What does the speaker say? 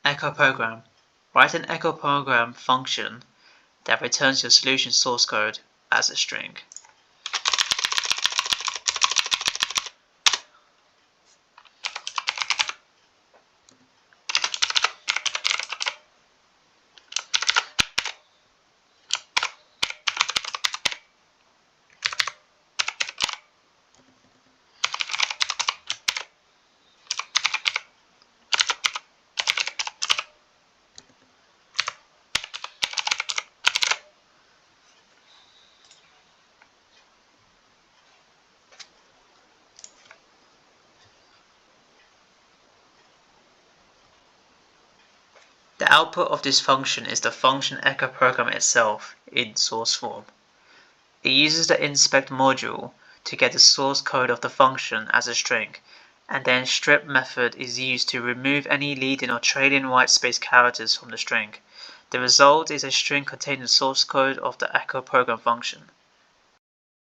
echoProgram. Write an echoProgram function that returns your solution source code as a string. The output of this function is the function echoProgram itself in source form. It uses the inspect module to get the source code of the function as a string, and then strip method is used to remove any leading or trailing whitespace characters from the string. The result is a string containing the source code of the echoProgram function.